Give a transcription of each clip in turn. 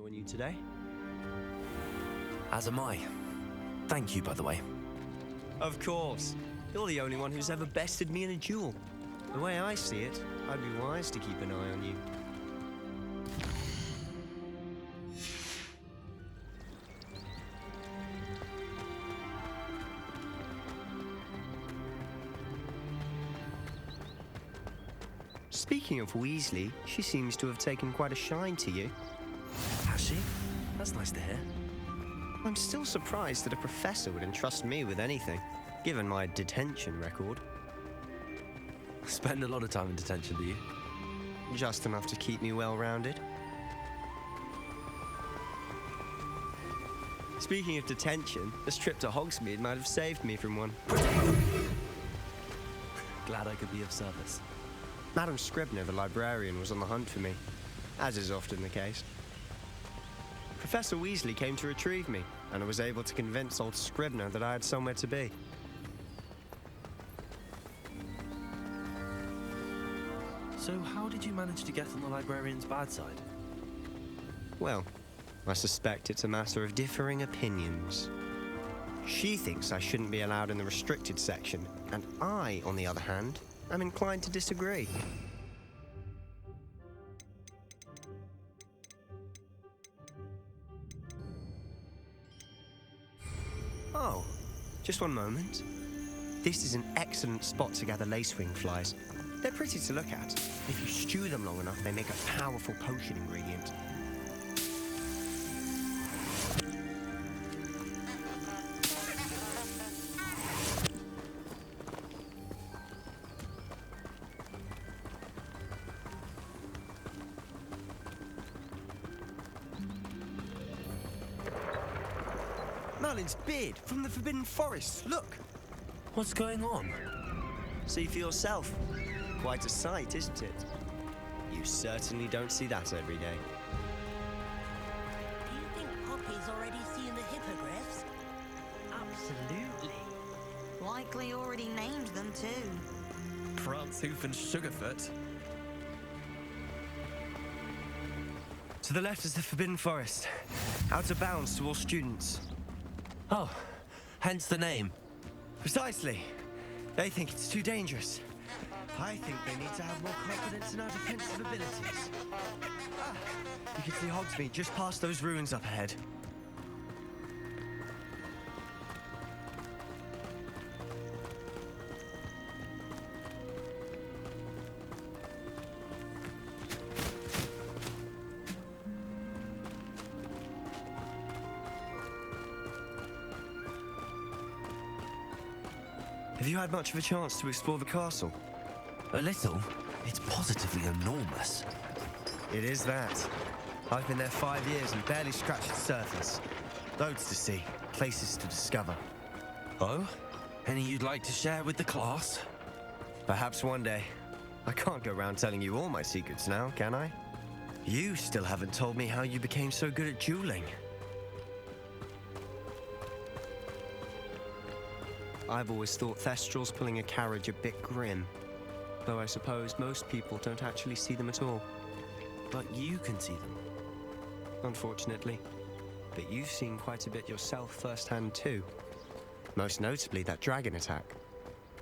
join you today. As am I. Thank you, by the way. Of course. You're the only one who's ever bested me in a duel. The way I see it, I'd be wise to keep an eye on you. Speaking of Weasley, she seems to have taken quite a shine to you. Has she? That's nice to hear. I'm still surprised that a professor would entrust me with anything, given my detention record. Spend a lot of time in detention, do you? Just enough to keep me well-rounded. Speaking of detention, this trip to Hogsmeade might have saved me from one. Glad I could be of service. Madam Scribner, the librarian, was on the hunt for me, as is often the case. Professor Weasley came to retrieve me, and I was able to convince old Scribner that I had somewhere to be. So how did you manage to get on the librarian's bad side? Well, I suspect it's a matter of differing opinions. She thinks I shouldn't be allowed in the restricted section, and I, on the other hand, am inclined to disagree. Oh, just one moment. This is an excellent spot to gather lacewing flies. They're pretty to look at. If you stew them long enough, they make a powerful potion ingredient. Merlin's beard from the Forbidden Forest. Look! What's going on? See for yourself. Quite a sight, isn't it? You certainly don't see that every day. Do you think Poppy's already seen the hippogriffs? Absolutely. Likely already named them too. Prancehoof and Sugarfoot. To the left is the Forbidden Forest. Out of bounds to all students. Oh, hence the name. Precisely. They think it's too dangerous. I think they need to have more confidence in our defensive abilities. Ah, you can see Hogsmeade just past those ruins up ahead. Have you had much of a chance to explore the castle? A little. It's positively enormous. It is that. I've been there 5 years and barely scratched the surface. Loads to see, places to discover. Oh? Any you'd like to share with the class? Perhaps one day. I can't go around telling you all my secrets now, can I? You still haven't told me how you became so good at dueling. I've always thought Thestrals pulling a carriage a bit grim, though I suppose most people don't actually see them at all. But you can see them. Unfortunately. But you've seen quite a bit yourself firsthand too. Most notably that dragon attack.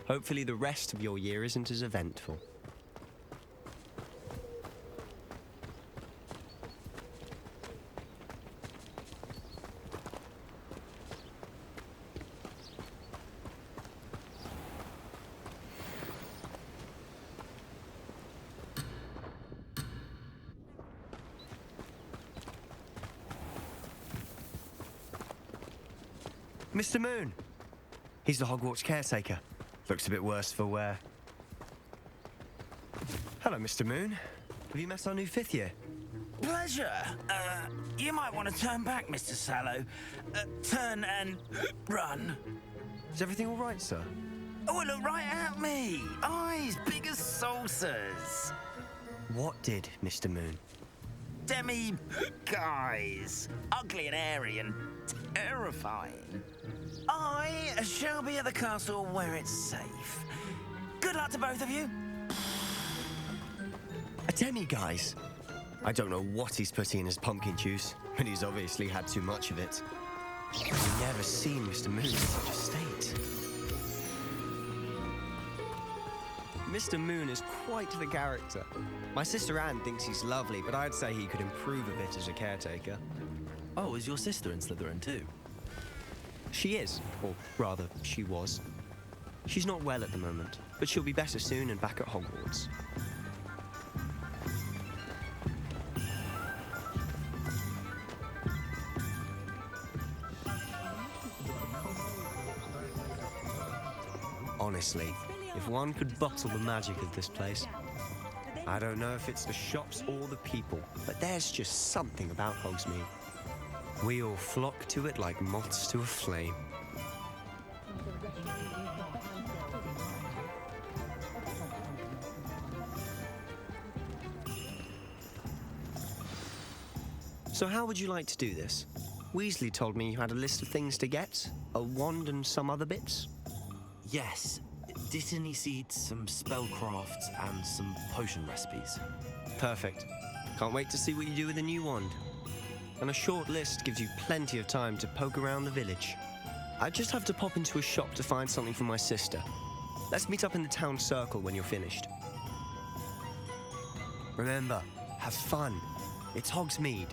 Hopefully the rest of your year isn't as eventful. Mr. Moon! He's the Hogwarts caretaker. Looks a bit worse for wear. Hello, Mr. Moon. Have you met our new 5th year? Pleasure. You might want to turn back, Mr. Sallow. Turn and run. Is everything all right, sir? Oh, look right at me. Eyes big as saucers. What did, Mr. Moon? Guys. Ugly and airy and terrifying. I shall be at the castle where it's safe. Good luck to both of you. A demi-guise? I don't know what he's putting in his pumpkin juice. but he's obviously had too much of it. I've never seen Mr. Moon in such a state. Mr. Moon is quite the character. My sister Anne thinks he's lovely, but I'd say he could improve a bit as a caretaker. Oh, is your sister in Slytherin too? She is, or rather, she was. She's not well at the moment, but she'll be better soon and back at Hogwarts. Honestly, if one could bottle the magic of this place. I don't know if it's the shops or the people, but there's just something about Hogsmeade. We all flock to it like moths to a flame. So how would you like to do this? Weasley told me you had a list of things to get, a wand and some other bits. Yes. Didn't he seed some spellcrafts and some potion recipes? Perfect. Can't wait to see what you do with the new wand. And a short list gives you plenty of time to poke around the village. I just have to pop into a shop to find something for my sister. Let's meet up in the town circle when you're finished. Remember, have fun. It's Hogsmeade.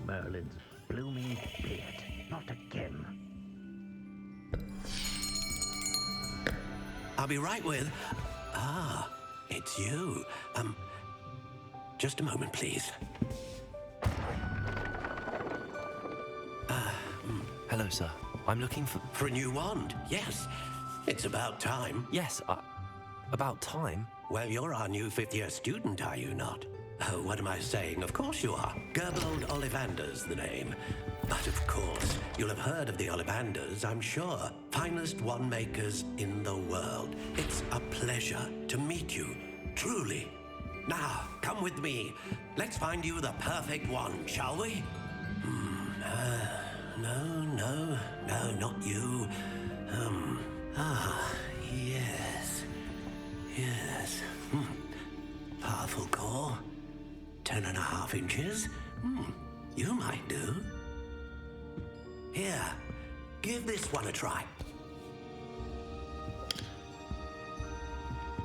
Merlin's blooming beard. Not again. I'll be right with... Ah, it's you. Just a moment, please. Hello, sir. I'm looking for... For a new wand, yes. It's about time. Yes, about time? Well, you're our new fifth-year student, are you not? Oh, what am I saying? Of course you are. Gerbold Ollivander's the name. But of course, you'll have heard of the Ollivanders, I'm sure. Finest wand makers in the world. It's a pleasure to meet you, truly. Now, come with me. Let's find you the perfect wand, shall we? No, not you. Yes. Powerful core. 10.5 inches. You might do. Here, give this one a try.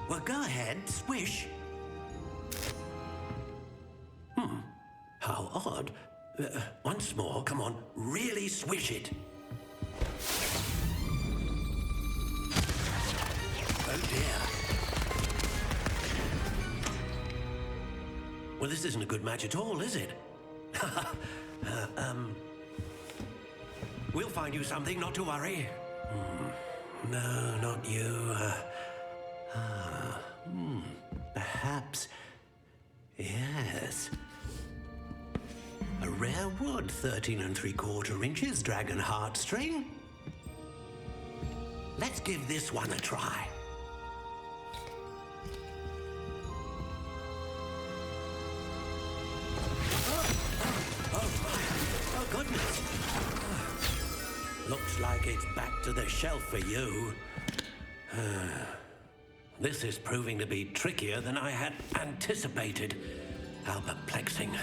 Well, go ahead, swish. How odd. Once more, come on, really swish it. Oh dear. Well, this isn't a good match at all, is it? We'll find you something, not to worry. No, not you. Perhaps. Yes. A rare wood, 13 3/4 inches, dragon heartstring. Let's give this one a try. Oh, goodness. Looks like it's back to the shelf for you. This is proving to be trickier than I had anticipated. How perplexing.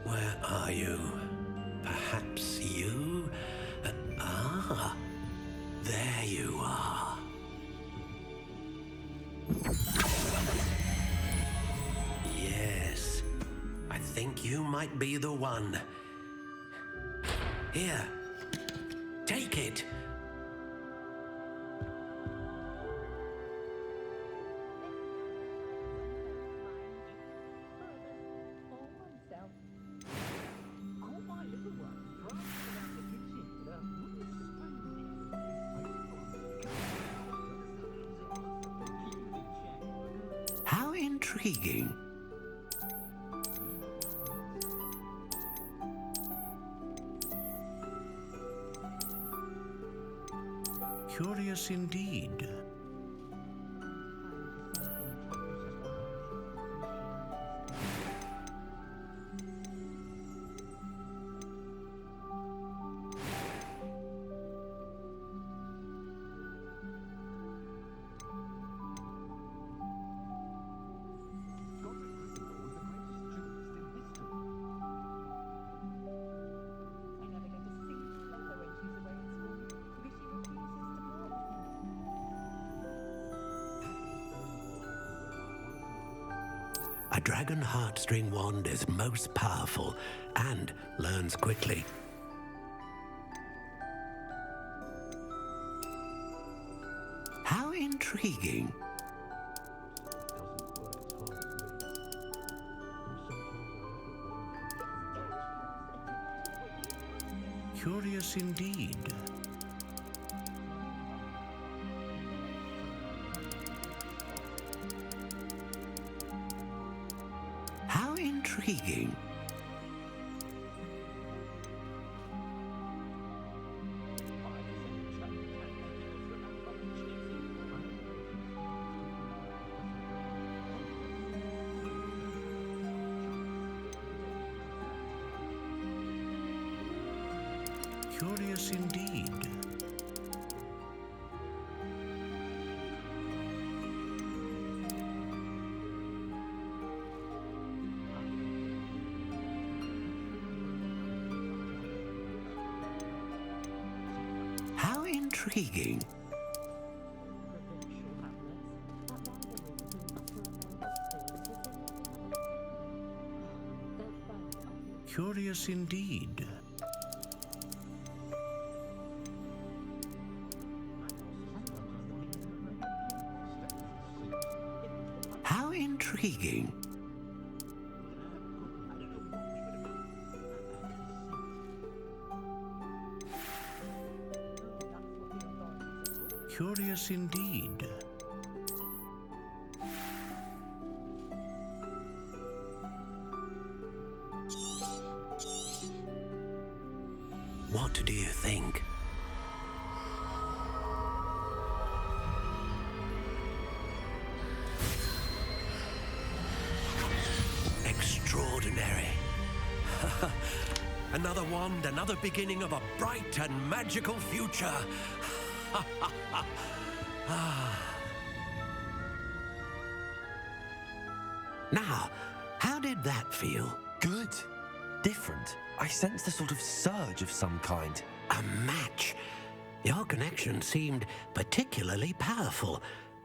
Where are you? Perhaps you? There you are. Yes, I think think you might be the one. Here, take it. How intriguing. Curious indeed. A dragon heartstring wand is most powerful and learns quickly. How intriguing. Curious indeed. How intriguing. Curious indeed. How intriguing. Curious indeed. How intriguing. Curious indeed. What do you think? Extraordinary. Another wand, another beginning of a bright and magical future. Now, how did that feel? Good. Different. I sensed a sort of surge of some kind. A match. Your connection seemed particularly powerful.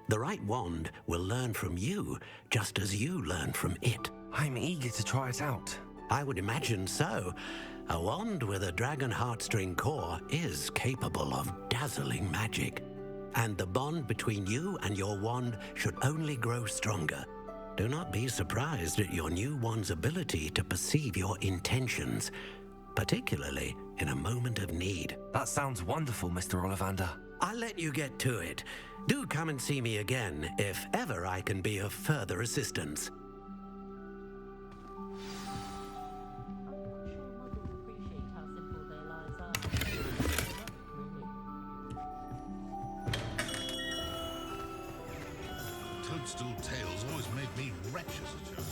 The right wand will learn from you, just as you learn from it. I'm eager to try it out. I would imagine so. A wand with a dragon heartstring core is capable of dazzling magic. And the bond between you and your wand should only grow stronger. Do not be surprised at your new wand's ability to perceive your intentions, particularly in a moment of need. That sounds wonderful, Mr. Ollivander. I'll let you get to it. Do come and see me again if ever I can be of further assistance. Toadstool tales always made me wretched as a child.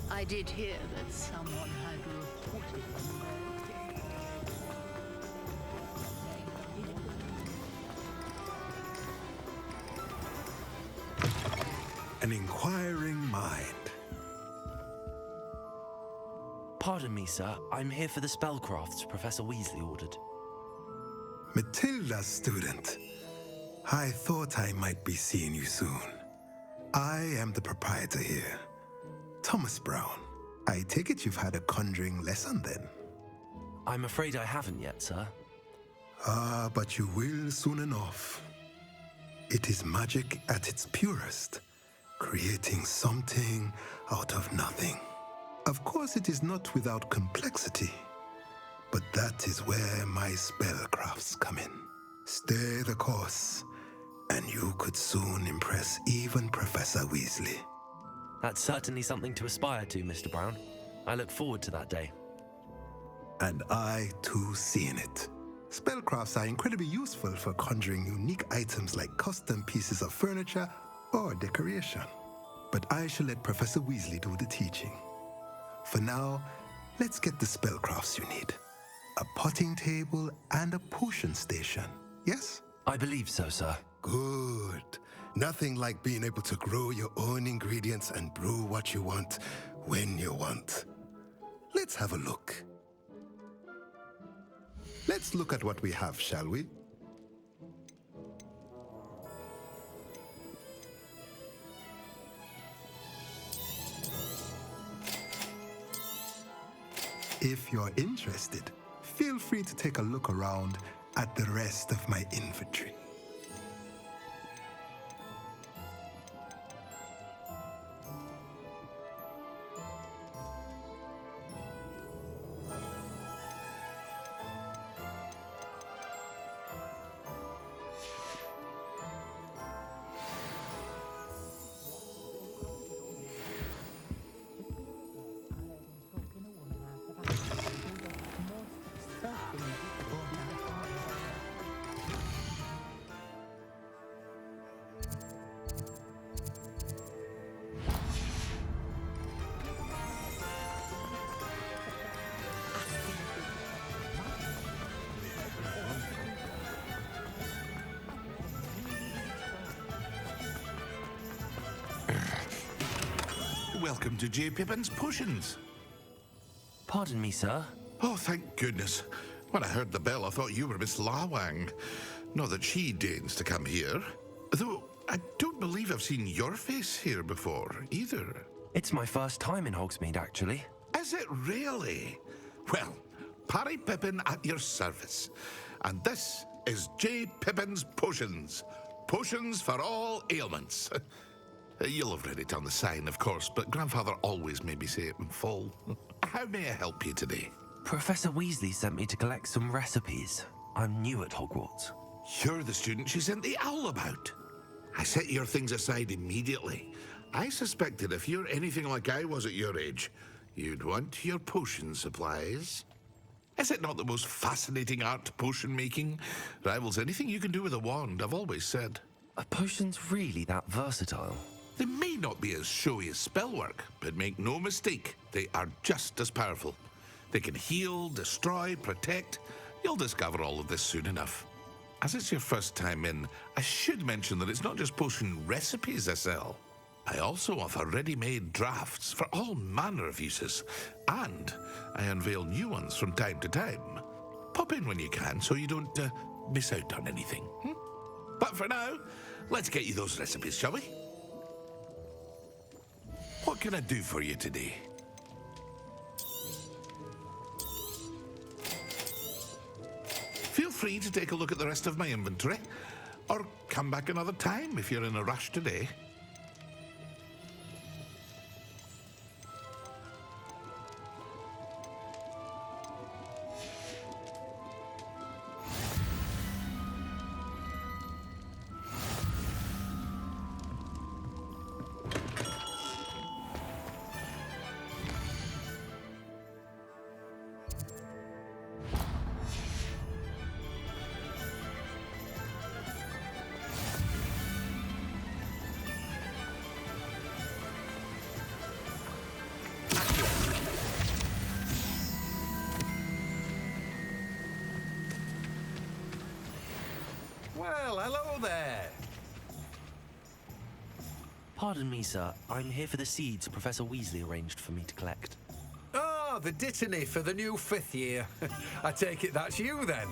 I did hear that someone had reported them. An inquiring mind. Pardon me, sir. I'm here for the spellcrafts Professor Weasley ordered. Matilda's student. I thought I might be seeing you soon. I am the proprietor here, Thomas Brown. I take it you've had a conjuring lesson then? I'm afraid I haven't yet, sir. But you will soon enough. It is magic at its purest, creating something out of nothing. Of course, it is not without complexity, but that is where my spellcrafts come in. Stay the course, and you could soon impress even Professor Weasley. That's certainly something to aspire to, Mr. Brown. I look forward to that day. And I, too, see in it. Spellcrafts are incredibly useful for conjuring unique items like custom pieces of furniture or decoration. But I shall let Professor Weasley do the teaching. For now, let's get the spellcrafts you need. A potting table and a potion station, yes? I believe so, sir. Good. Nothing like being able to grow your own ingredients and brew what you want when you want. Let's have a look. Let's look at what we have, shall we? If you're interested, feel free to take a look around at the rest of my inventory. Welcome to J. Pippin's Potions. Pardon me, sir. Oh, thank goodness. When I heard the bell, I thought you were Miss Lawang. Not that she deigns to come here. Though, I don't believe I've seen your face here before, either. It's my first time in Hogsmeade, actually. Is it really? Well, Parry Pippin at your service. And this is J. Pippin's Potions. Potions for all ailments. You'll have read it on the sign, of course, but Grandfather always made me say it in full. How may I help you today? Professor Weasley sent me to collect some recipes. I'm new at Hogwarts. You're the student she sent the owl about. I set your things aside immediately. I suspected if you're anything like I was at your age, you'd want your potion supplies. Is it not the most fascinating art, potion making? Rivals anything you can do with a wand, I've always said. Are potions really that versatile? They may not be as showy as spellwork, but make no mistake, they are just as powerful. They can heal, destroy, protect. You'll discover all of this soon enough. As it's your first time in, I should mention that it's not just potion recipes I sell. I also offer ready-made drafts for all manner of uses, and I unveil new ones from time to time. Pop in when you can so you don't miss out on anything. But for now, let's get you those recipes, shall we? What can I do for you today? Feel free to take a look at the rest of my inventory, or come back another time if you're in a rush today. Well, hello there. Pardon me, sir. I'm here for the seeds Professor Weasley arranged for me to collect. Ah, Ah, the dittany for the new 5th year. I take it that's you then.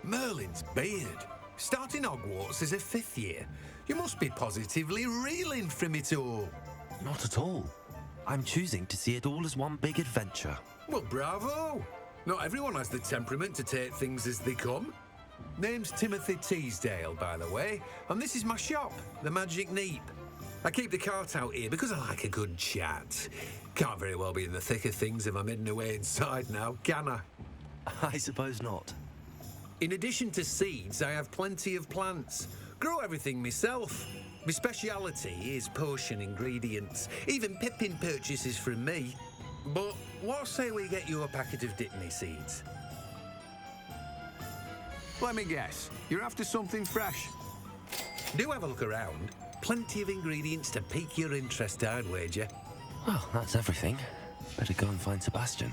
Merlin's beard. Starting Hogwarts as a 5th year. You must be positively reeling from it all. Not at all. I'm choosing to see it all as one big adventure. Well, bravo. Not everyone has the temperament to take things as they come. Name's Timothy Teasdale, by the way, and this is my shop, the Magic Neep. I keep the cart out here because I like a good chat. Can't very well be in the thick of things if I'm hidden away inside now, can I? I suppose not. In addition to seeds, I have plenty of plants. Grow everything myself. My speciality is potion ingredients. Even Pippin purchases from me. But what say we get you a packet of Dittany seeds? Let me guess. You're after something fresh. Do have a look around. Plenty of ingredients to pique your interest, I'd wager. Well, that's everything. Better go and find Sebastian.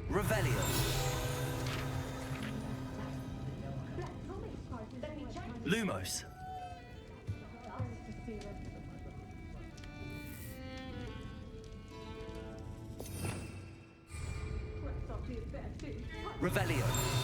Revelio. Lumos. Revelio.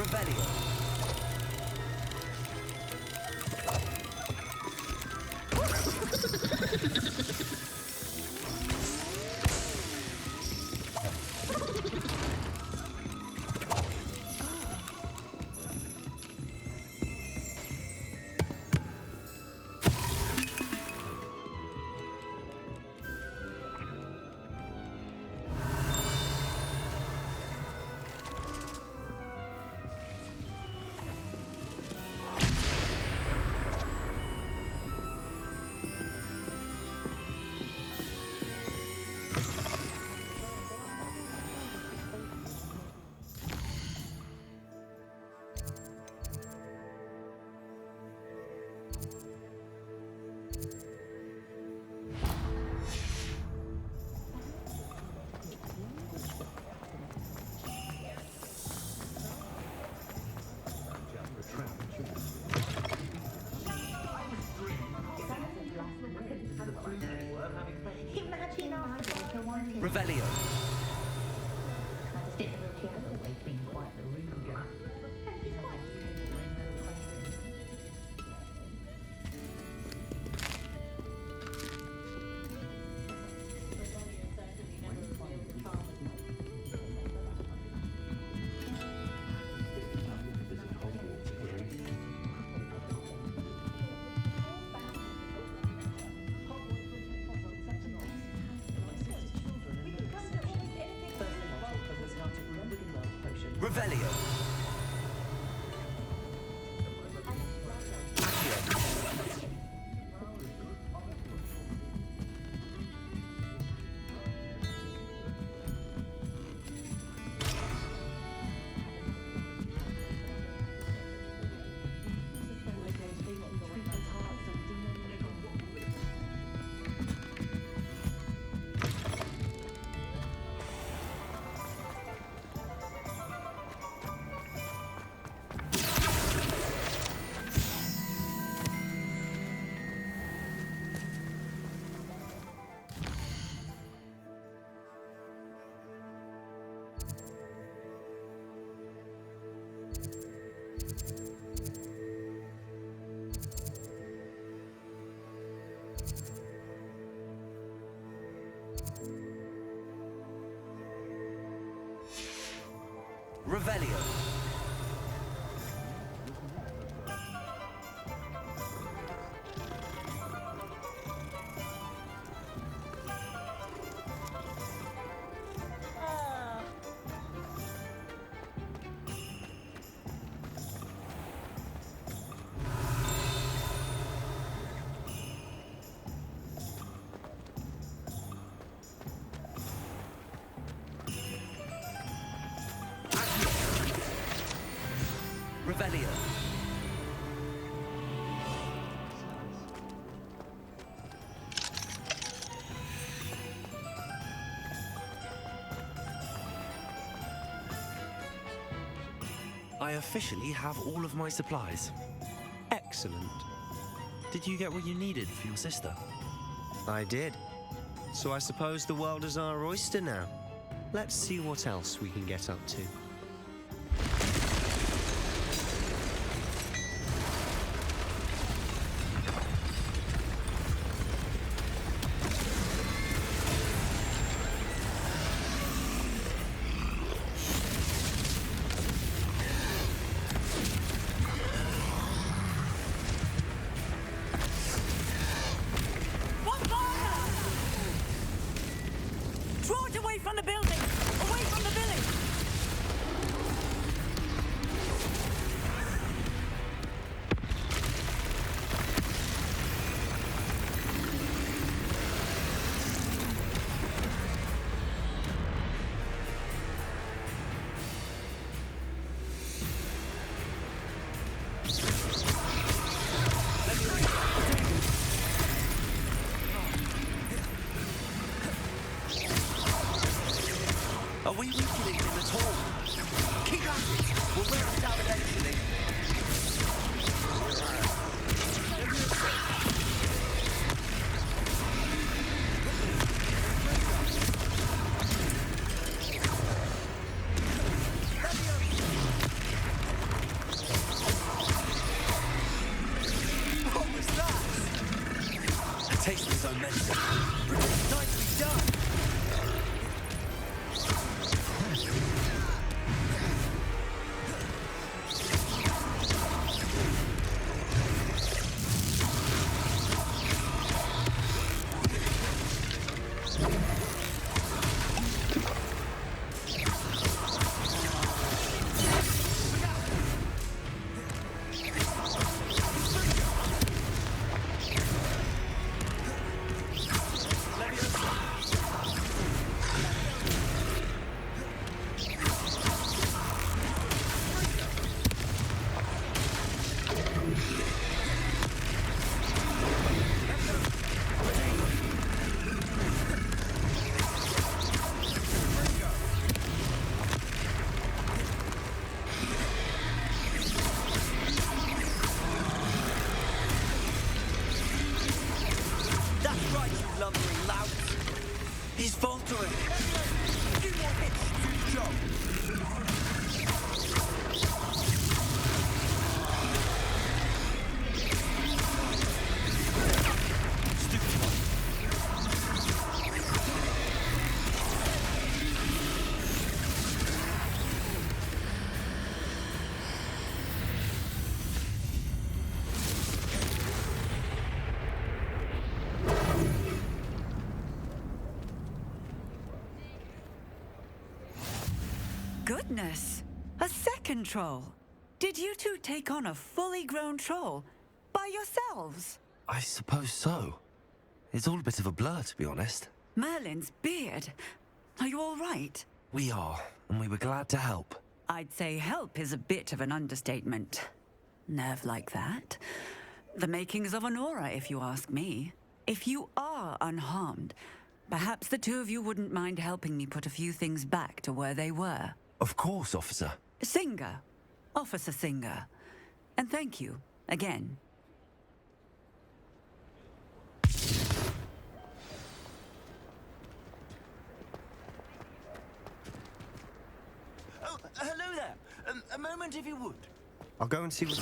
Revelio. Revelio. Revelio. Revelio. Revelio. I officially have all of my supplies. Excellent. Did you get what you needed for your sister? I did. So I suppose the world is our oyster now. Let's see what else we can get up to. Are we weakening him at all? Keep at it! We'll wear him down eventually. goodness! A second troll! Did you two take on a fully grown troll by yourselves? I suppose so. It's all a bit of a blur, to be honest. Merlin's beard. Are you all right? We are, and we were glad to help. I'd say help is a bit of an understatement. Nerve like that. The makings of an aura, if you ask me. If you are unharmed, perhaps the two of you wouldn't mind helping me put a few things back to where they were. Of course, officer. Singer. Officer Singer. And thank you, again. Oh, hello there. A moment, if you would. I'll go and see what's...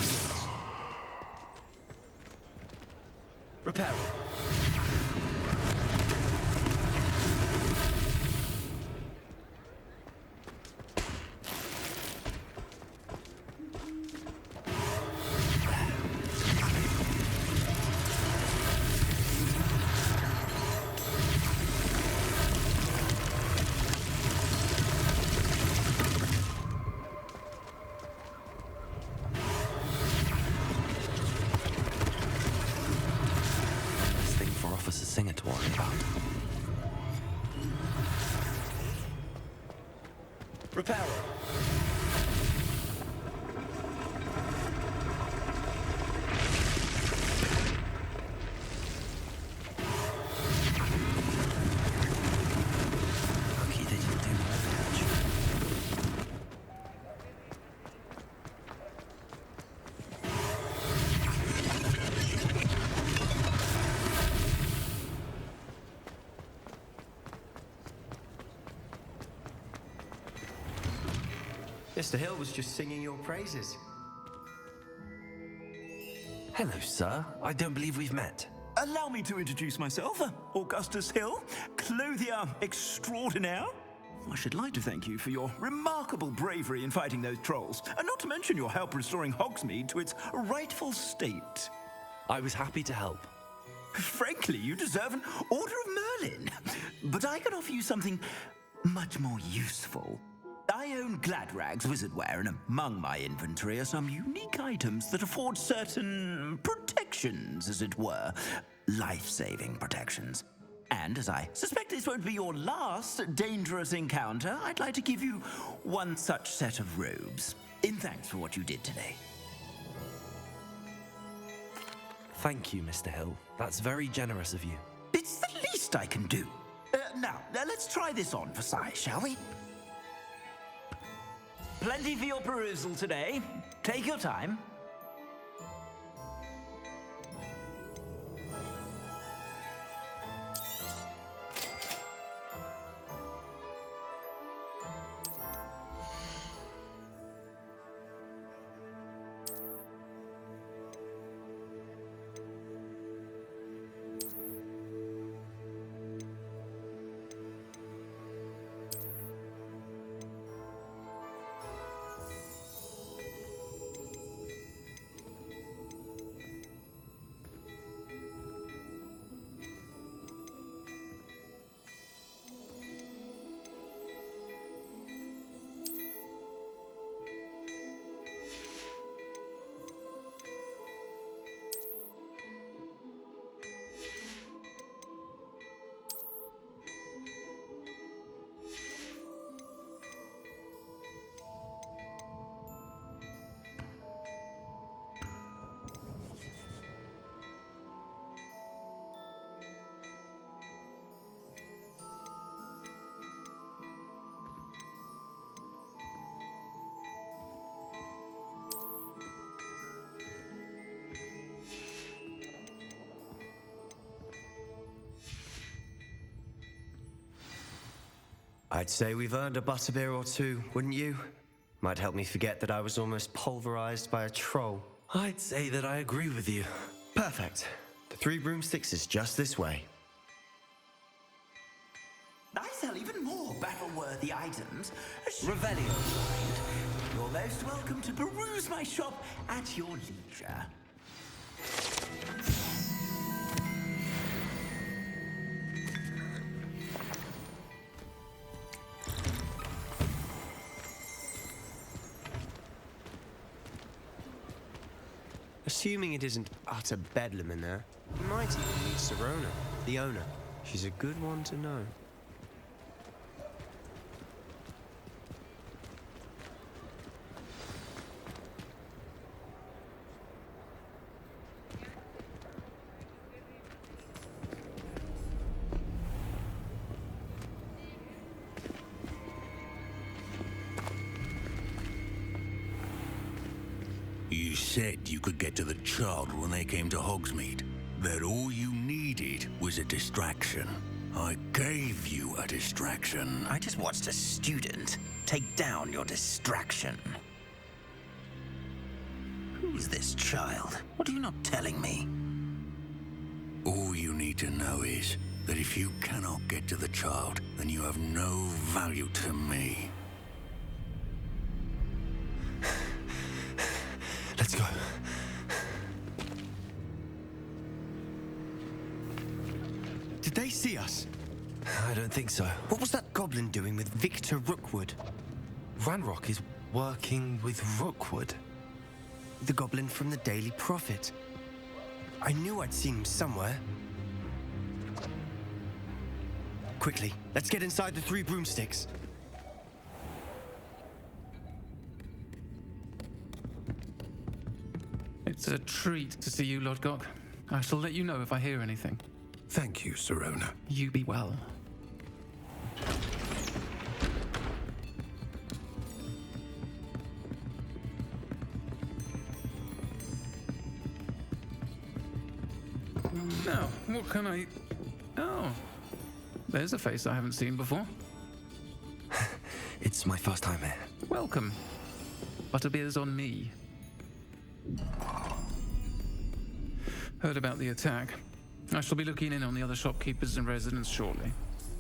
Repair. Singer to worry about. Repair. Lucky they didn't do more damage. Mr. Hill was just singing your praises. Hello, sir. I don't believe we've met. Allow me to introduce myself, Augustus Hill, clothier extraordinaire. I should like to thank you for your remarkable bravery in fighting those trolls, and not to mention your help restoring Hogsmeade to its rightful state. I was happy to help. Frankly, you deserve an Order of Merlin, but I can offer you something much more useful. I own Gladrag's wizardware, and among my inventory are some unique items that afford certain protections, as it were. Life-saving protections. And as I suspect this won't be your last dangerous encounter, I'd like to give you one such set of robes, in thanks for what you did today. Thank you, Mr. Hill. That's very generous of you. It's the least I can do. Now, let's try this on for size, shall we? Plenty for your perusal today. Take your time. I'd say we've earned a butterbeer or two, wouldn't you? Might help me forget that I was almost pulverized by a troll. I'd say that I agree with you. Perfect. The 3 Broomsticks is just this way. I sell even more battle-worthy items. Revelio mind. You're most welcome to peruse my shop at your leisure. Assuming it isn't utter bedlam in there, you might even meet Sirona, the owner. She's a good one to know. You said you could get to the child when they came to Hogsmeade. That all you needed was a distraction. I gave you a distraction. I just watched a student take down your distraction. Who's this child? What are you not telling me? All you need to know is that if you cannot get to the child, then you have no value to me. Let's go. Did they see us? I don't think so. What was that goblin doing with Victor Rookwood? Ranrock is working with Rookwood. The goblin from the Daily Prophet. I knew I'd seen him somewhere. Quickly, let's get inside the 3 broomsticks. It's a treat to see you, Lodgok. I shall let you know if I hear anything. Thank you, Sirona. You be well. Now, what can I... Oh, there's a face I haven't seen before. It's my first time here. Welcome. Butterbeer's on me. Heard about the attack. I shall be looking in on the other shopkeepers and residents shortly.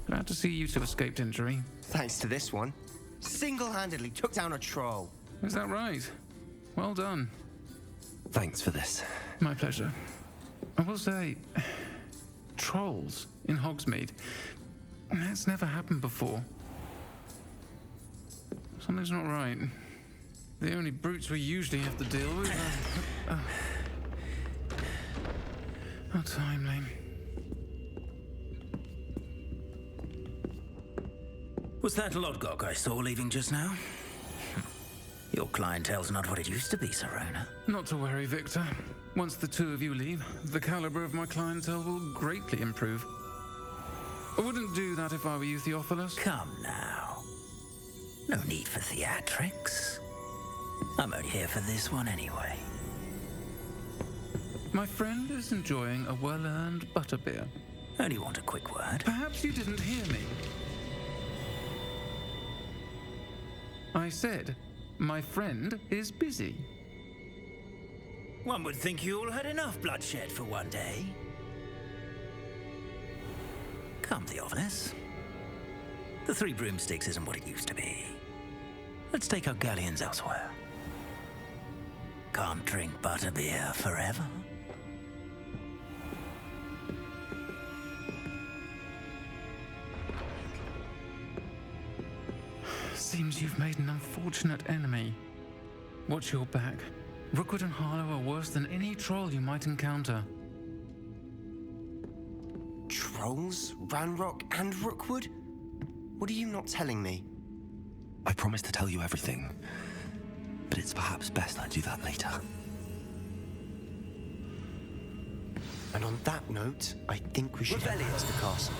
Glad to see you two escaped injury. Thanks to this one. Single-handedly took down a troll. Is that right? Well done. Thanks for this. My pleasure. I will say, trolls in Hogsmeade. That's never happened before. Something's not right. The only brutes we usually have to deal with are... How timely. Was that Lodgok I saw leaving just now? Your clientele's not what it used to be, Sirona. Not to worry, Victor. Once the two of you leave, the caliber of my clientele will greatly improve. I wouldn't do that if I were you, Theophilus. Come now. No need for theatrics. I'm only here for this one anyway. My friend is enjoying a well-earned butterbeer. Only want a quick word. Perhaps you didn't hear me. I said, my friend is busy. One would think you all had enough bloodshed for one day. Come, Theophilus. The 3 broomsticks isn't what it used to be. Let's take our galleons elsewhere. Can't drink butterbeer forever. Seems you've made an unfortunate enemy. Watch your back. Rookwood and Harlow are worse than any troll you might encounter. Trolls? Ranrock and Rookwood? What are you not telling me? I promised to tell you everything, but it's perhaps best I do that later. And on that note, I think we should head past the castle.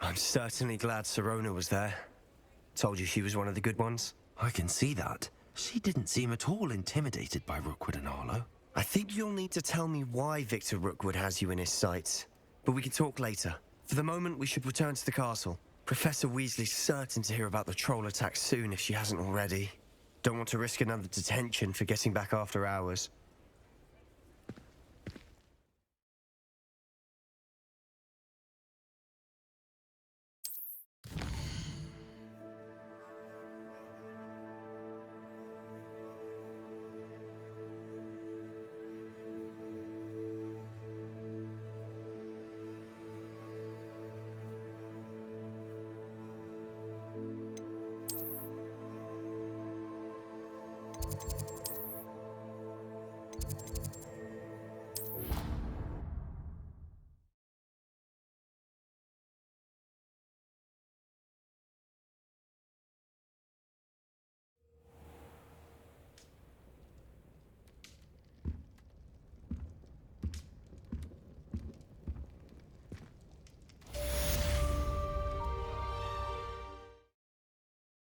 I'm certainly glad Sirona was there. Told you she was one of the good ones. I can see that. She didn't seem at all intimidated by Rookwood and Harlow. I think you'll need to tell me why Victor Rookwood has you in his sights. But we can talk later. For the moment, we should return to the castle. Professor Weasley's certain to hear about the troll attack soon if she hasn't already. Don't want to risk another detention for getting back after hours.